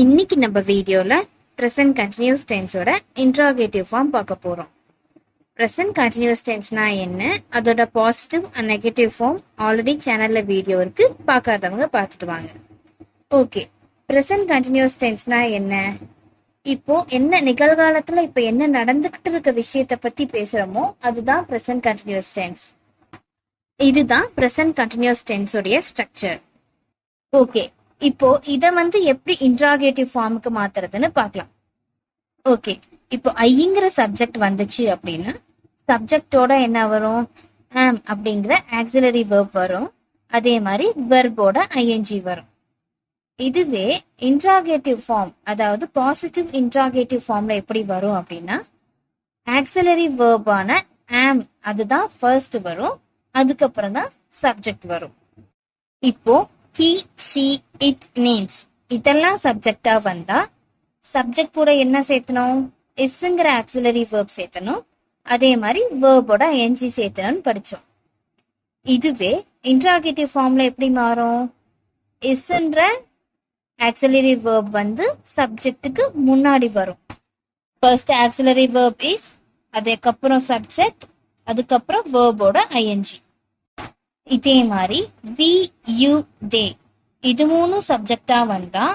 இன்னைக்கு நம்ம வீடியோல ப்ரெசன்ட் கண்டினியூஸ் டென்ஸோட இன்ட்ராகேட்டிவ் ஃபார்ம் பார்க்க போறோம். ப்ரெசன்ட் கண்டினியூஸ் டென்ஸ்னா என்ன, அதோட positive and negative form already சேனல்ல வீடியோ இருக்கு, பார்க்காதவங்க பார்த்துட்டு வாங்க. ஓகே, ப்ரெசன்ட் கண்டினியூஸ் டென்ஸ்னா என்ன? இப்போ என்ன நிகழ்காலத்துல இப்ப என்ன நடந்துகிட்டு இருக்க விஷயத்த பத்தி பேசுறோமோ அதுதான் ப்ரெசன்ட் கண்டினியூஸ் டென்ஸ். இதுதான் ப்ரெசன்ட் கண்டினியூஸ் டென்ஸோடைய ஸ்ட்ரக்சர். ஓகே, இப்போ இத எப்படி இன்ட்ராகேட்டிவ் ஃபார்முக்கு மாத்துறதுன்னு பார்க்கலாம். ஓகே, இப்போ ஐங்கிற சப்ஜெக்ட் வந்துச்சு அப்படின்னா சப்ஜெக்டோட என்ன வரும்? ஆம் அப்படிங்கிற ஆக்சிலரி வெர்ப் வரும். அதே மாதிரி வெர்போட ஐஎன்ஜி வரும். இதுவே இன்ட்ராகேட்டிவ் ஃபார்ம், அதாவது பாசிட்டிவ் இன்ட்ராகேட்டிவ் ஃபார்ம்ல எப்படி வரும் அப்படின்னா ஆக்சிலரி வெர்பான ஆம் அதுதான் ஃபர்ஸ்ட் வரும், அதுக்கப்புறம் தான் சப்ஜெக்ட் வரும். இப்போ he, she, it, names இதெல்லாம் சப்ஜெக்டா வந்தா சப்ஜெக்ட் கூட என்ன சேர்த்தணும்? இஸ்ங்கிற ஆக்சிலரி வெர்ப் சேர்த்தணும். அதே மாதிரி வெர்போட என்ஜி சேர்த்தணும்னு படிச்சோம். இதுவே இன்ட்ராகேட்டிவ் ஃபார்ம்ல எப்படி மாறும்? இஸ்ன்ற ஆக்சிலரி வெர்ப் சப்ஜெக்டுக்கு முன்னாடி வரும். ஃபர்ஸ்ட் ஆக்சிலரி வெர்ப் இஸ், அதுக்கப்புறம் சப்ஜெக்ட், அதுக்கப்புறம் வெர்போட ஐஎன்ஜி. இதே மாதிரி வி, யூ, தே இது மூணு சப்ஜெக்டா வந்தா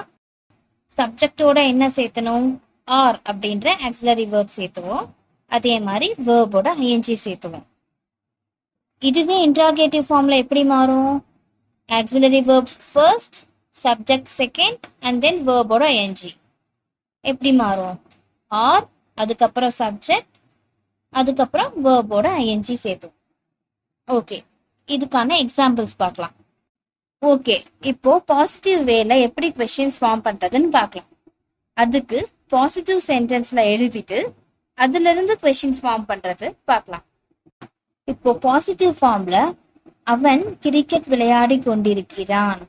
சப்ஜெக்டோட என்ன சேர்த்தணும்? ஆர் அப்படின்ற ஆக்சிலரி வெர்ப் சேர்த்துவோம். அதே மாதிரி வெர்போட ஐஎன்ஜி சேர்த்துவோம். இதுவே இன்ட்ராகேட்டிவ் ஃபார்ம்ல எப்படி மாறும்? Auxiliary verb first, subject second, and then வெர்போட ஐஎன்ஜி. எப்படி மாறும்? ஆர், அதுக்கப்புறம் சப்ஜெக்ட், அதுக்கப்புறம் வெர்போட ஐஎன்ஜி சேர்த்துவோம். ஓகே, இதுக்கான எக்ஸாம்பிள்ஸ் பார்க்கலாம். ஓகே, இப்போ பாசிட்டிவ் வேல எப்படி கொஸ்டின்ஸ் ஃபார்ம் பண்றதுன்னு பார்க்கலாம். அதுக்கு பாசிட்டிவ் சென்டென்ஸ்ல எழுதிட்டு அதுல இருந்து கொஸ்டின்ஸ் ஃபார்ம் பண்றது பார்க்கலாம். இப்போ பாசிட்டிவ் ஃபார்ம்ல அவன் கிரிக்கெட் விளையாடி கொண்டிருக்கிறான்.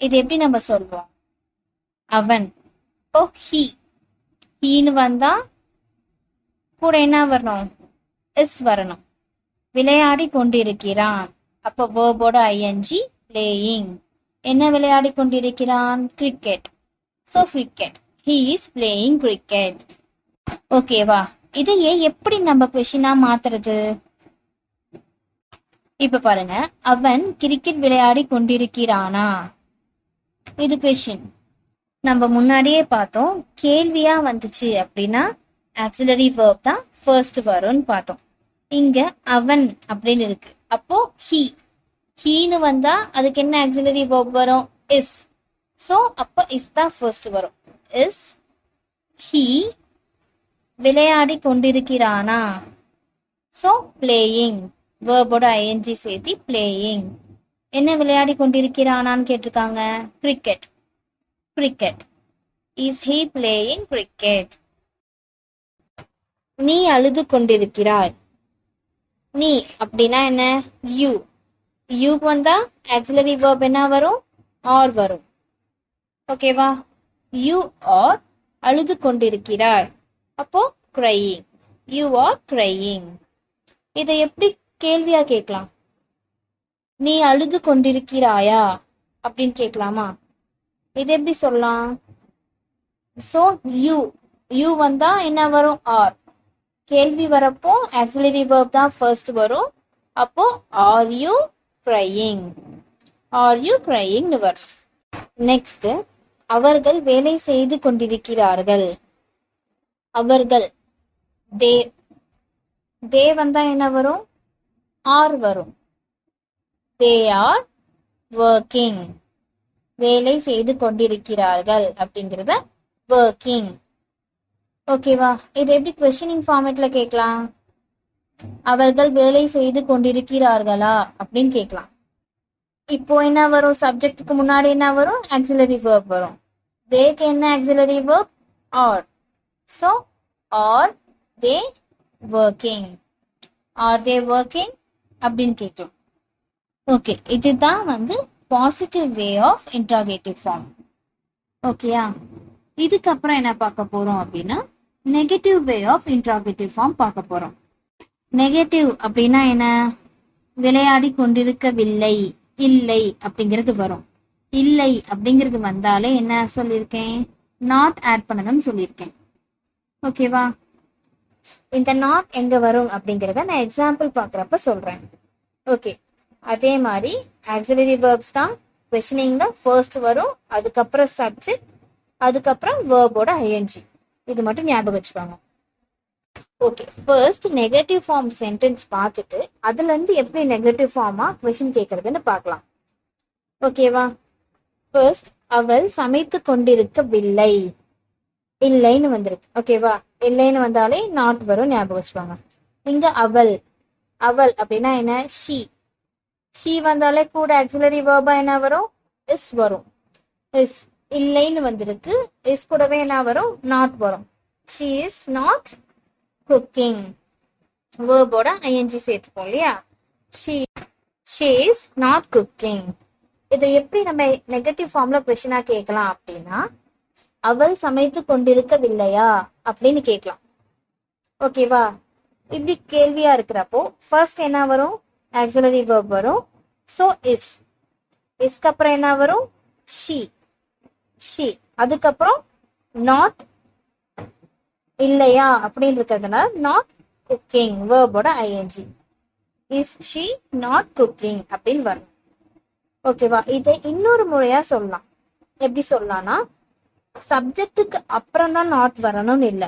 இது எப்படி நம்ம சொல்வோம்? அவன். இப்போ ஹீன்னு வந்தா கூட என்ன வரணும்? இஸ் வரணும். விளையாடி கொண்டிருக்கிறான், அப்போ வேர்போட ஐஎன்ஜி பிளேயிங். என்ன விளையாடி கொண்டிருக்கிறான்? Cricket. So cricket, he is playing cricket. ஓகேவா? இதையே எப்படி நம்ம கொஸ்டினா மாத்துறது? இப்ப பாருங்க, அவன் கிரிக்கெட் விளையாடி கொண்டிருக்கிறானா? இது கொஸ்டின். நம்ம முன்னாடியே பார்த்தோம், கேள்வியா வந்துச்சு அப்படின்னா ஆக்சிலரி வெர்ப் தான் ஃபர்ஸ்ட் வரும்னு பார்த்தோம். இங்க அவன் அப்படின்னு இருக்கு, அப்போ ஹீன்னு வந்தா அதுக்கு என்ன ஆக்சிலரி வெர்ப் வரும்? இஸ். சோ அப்போ இஸ் தான் ஃபர்ஸ்ட் வரும். இஸ் ஹீ விளையாடி கொண்டிருக்கிறானா? சோ பிளேயிங், வெர்போட ஐஎன்ஜி சேர்த்தி பிளேயிங். என்ன விளையாடி கொண்டிருக்கிறானான்னு கேட்டிருக்காங்க? Cricket. Cricket. Is he playing cricket? நீ அழுது கொண்டிருக்கிறாய். நீ அப்படின்னா என்ன? யூ. யூக்கு வந்தா ஆக்சிலரி வெர்ப் என்ன வரும்? ஆர் வரும். ஓகேவா? யூ ஆர் அழுது கொண்டிருக்கிறாய், அப்போ கிரையிங். You are crying. இதை எப்படி கேள்வியா கேட்கலாம்? நீ அழுது கொண்டிருக்கிறாயா அப்படின்னு கேட்கலாமா? இது எப்படி சொல்லலாம்? சோ யூ வந்தா என்ன வரும்? ஆர். கேள்வி வரப்போ ஆக்சிலரி வெர்ப் தான் ஃபர்ஸ்ட் வரும், அப்போ are you crying, are you கிரையிங்னு வரும். நெக்ஸ்ட், அவர்கள் வேலை செய்து கொண்டிருக்கிறார்கள். அவர்கள், தே வந்தா என்ன வரும்? ஆர் வரும். They are working. வேலை செய்து கொண்டிருக்கிறார்கள் அப்படிங்கிறத ஒர்க்கிங். ஓகேவா? இது எப்படி கொஸ்டினிங் ஃபார்மேட்ல கேட்கலாம்? அவர்கள் வேலை செய்து கொண்டிருக்கிறார்களா அப்படின்னு கேட்கலாம். இப்போ என்ன வரும்? சப்ஜெக்டுக்கு முன்னாடி என்ன வரும்? ஆக்சிலரி வெர்ப் வரும். தேக்கு என்ன auxiliary verb? Are. So are they working, are they working அப்படின்னு கேட்கலாம். ஓகே, இதுதான் positive way of interrogative form. ஓகேயா? இதுக்கப்புறம் என்ன பார்க்க போறோம் அப்படின்னா negative way of interrogative form பார்க்க போறோம். நெகட்டிவ் அப்படின்னா என்ன? விளையாடி கொண்டிருக்கவில்லை, இல்லை அப்படிங்கிறது வரும். இல்லை அப்படிங்கிறது வந்தாலே என்ன சொல்லியிருக்கேன், நாட் ஆட் பண்ணணும்னு சொல்லியிருக்கேன். ஓகேவா? இந்த நாட் எங்க வரும் அப்படிங்கிறத நான் எக்ஸாம்பிள் பார்க்குறப்ப சொல்றேன். ஓகே, அதே மாதிரி ஆக்சிலரி வேர்ப்ஸ் தான் கொஸ்டினிங்ல ஃபர்ஸ்ட் வரும், அதுக்கப்புறம் சப்ஜெக்ட், அதுக்கப்புறம் வேர்போட ஐஎன்ஜி. இது மட்டும் ஞாபகம் வச்சுக்கோங்க. Okay, first negative form sentence பார்த்துட்டு அதுல இருந்து எப்படி நெகட்டிவ் ஃபார்மா கொஸ்டின் கேட்கறதுன்னு பார்க்கலாம். ஓகேவா? ஃபர்ஸ்ட், அவள் சமைத்து கொண்டிருக்கவில்லை, இல்லைன்னு வந்திருக்கு. ஓகேவா? இல்லைன்னு வந்தாலே நாட் வரும், ஞாபகம் வச்சுக்கோங்க. இங்க அவள், அவள் அப்படின்னா என்ன, ஷீ. ஷீ வந்தாலே கூட ஆக்சிலரி வேர்பா என்ன வரும், இஸ் வரும். இஸ் இல்லைன்னு வந்திருக்கு, இஸ் கூடவே என்ன வரும், நாட் வரும். ஷீ இஸ் நாட் குக்கிங், வேர்போட ஐஎன்ஜி சேர்த்துப்போம் இல்லையா. She is not cooking. இதை எப்படி நம்ம நெகட்டிவ் ஃபார்ம்ல கொஸ்டினா கேட்கலாம் அப்படின்னா, அவள் சமைத்து கொண்டிருக்கவில்லையா அப்படின்னு கேட்கலாம். ஓகேவா? இப்படி கேள்வியா இருக்கிறப்போ ஃபர்ஸ்ட் என்ன வரும், ஆக்சிலரி வேர்ப் வரும். சோ இஸ், இஸ்க்கு அப்புறம் என்ன வரும், ஷீ. ஷீ அதுக்கப்புறம் நாட், இல்லையா அப்படின்னு இருக்கிறதுனால நாட் குக்கிங், வேர்போட ING. Is she not cooking அப்படின்னு வரும். ஓகேவா? இதை இன்னொரு முறையா சொல்லலாம். எப்படி சொல்லலாம்னா, சப்ஜெக்டுக்கு அப்புறம் தான் நாட் வரணும்னு இல்லை,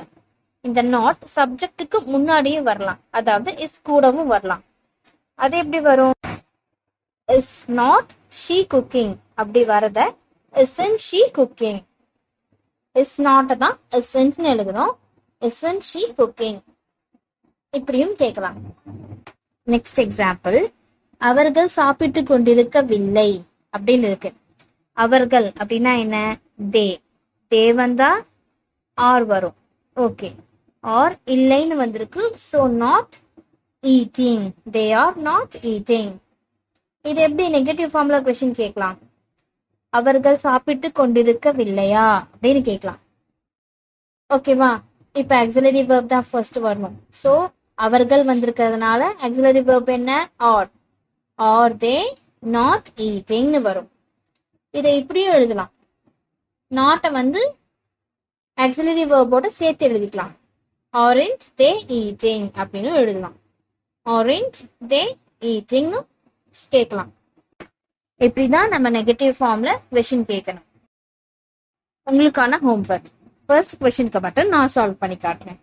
இந்த நாட் சப்ஜெக்டுக்கு முன்னாடியும் வரலாம், அதாவது இஸ் கூடவும் வரலாம். அது எப்படி வரும், இஸ் நாட் ஷீ குக்கிங் அப்படி வரத isn't she cooking. Is not தான் இஸ்ன்ட்னு எழுதணும், இஸ்ன்ட் ஷீ குக்கிங் இப்படியும் கேட்கலாம். நெக்ஸ்ட் எக்ஸாம்பிள், அவர்கள் சாப்பிட்டு கொண்டிருக்கவில்லை அப்படின்னு இருக்கு. அவர்கள் அப்படின்னா என்ன, தே. தே வந்தா ஆர் வரும். ஓகே, ஆர் இல்லைன்னு வந்திருக்கு. So not eating, they are not eating. இது எப்படி நெகட்டிவ் ஃபார்ம்ல கொஸ்டின் கேட்கலாம், அவர்கள் சாப்பிட்டு கொண்டிருக்கவில்லையா அப்படின்னு கேட்கலாம். ஓகேவா? இப்ப ஆக்சிலரி வேர்ப் தான் ஃபர்ஸ்ட் வரணும். ஸோ அவர்கள் வந்திருக்கிறதுனால ஆக்சிலரி வேர்ப் என்ன, ஆர். ஆர் தே நாட் ஈட்டிங்னு வரும். இதை இப்படியும் எழுதலாம், நாட்டை வந்து ஆக்சிலரி வேர்போட சேர்த்து எழுதிக்கலாம். ஆரஞ்ச் தே ஈட்டிங் அப்படின்னு எழுதலாம். ஆரஞ்ச் தே ஈட்டிங்னு கேட்கலாம். இப்படிதான் நம்ம நெகட்டிவ் ஃபார்ம்ல கொஸ்டின் கேட்கணும். உங்களுக்கான ஹோம்ஒர்க், ஃபர்ஸ்ட் கொஸ்டினுக்கு மட்டும் நான் சால்வ் பண்ணி காட்டுறேன்.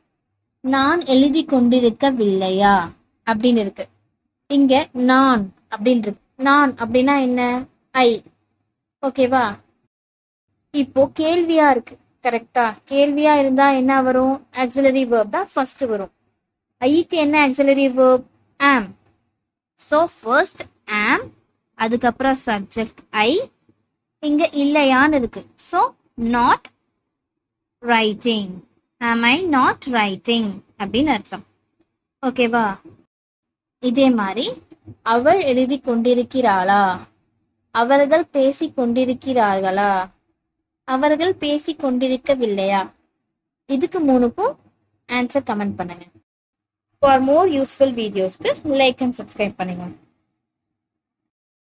நான் எழுதி கொண்டிருக்கவில்லையா அப்படின்னு இருக்கு. இங்க நான் அப்படின்னு இருக்கு. நான் அப்படின்னா என்ன, ஐ. ஓகேவா? இப்போ கேள்வியா இருக்கு, கரெக்டா? கேள்வியா இருந்தா என்ன வரும், ஆக்சிலரி வேர்ப் தான் ஃபர்ஸ்ட் வரும். ஐக்கு என்ன ஆக்சிலரி வேர்ப், ஆம். சோ ஃபர்ஸ்ட் ஆம், அதுக்கப்புறம் சப்ஜெக்ட் ஐ. இங்க இல்லையான்னு இருக்கு. So not writing, am I not writing அப்படின்னு அர்த்தம். ஓகேவா? இதே மாதிரி அவள் எழுதி கொண்டிருக்கிறாளா, அவர்கள் பேசி கொண்டிருக்கிறார்களா, அவர்கள் பேசி கொண்டிருக்கவில்லையா, இதுக்கு மூணுக்கும் ஆன்சர் கமெண்ட் பண்ணுங்க. ஃபார் மோர் யூஸ்ஃபுல் வீடியோஸ்க்கு லைக் அண்ட் சப்ஸ்கிரைப் பண்ணுங்க.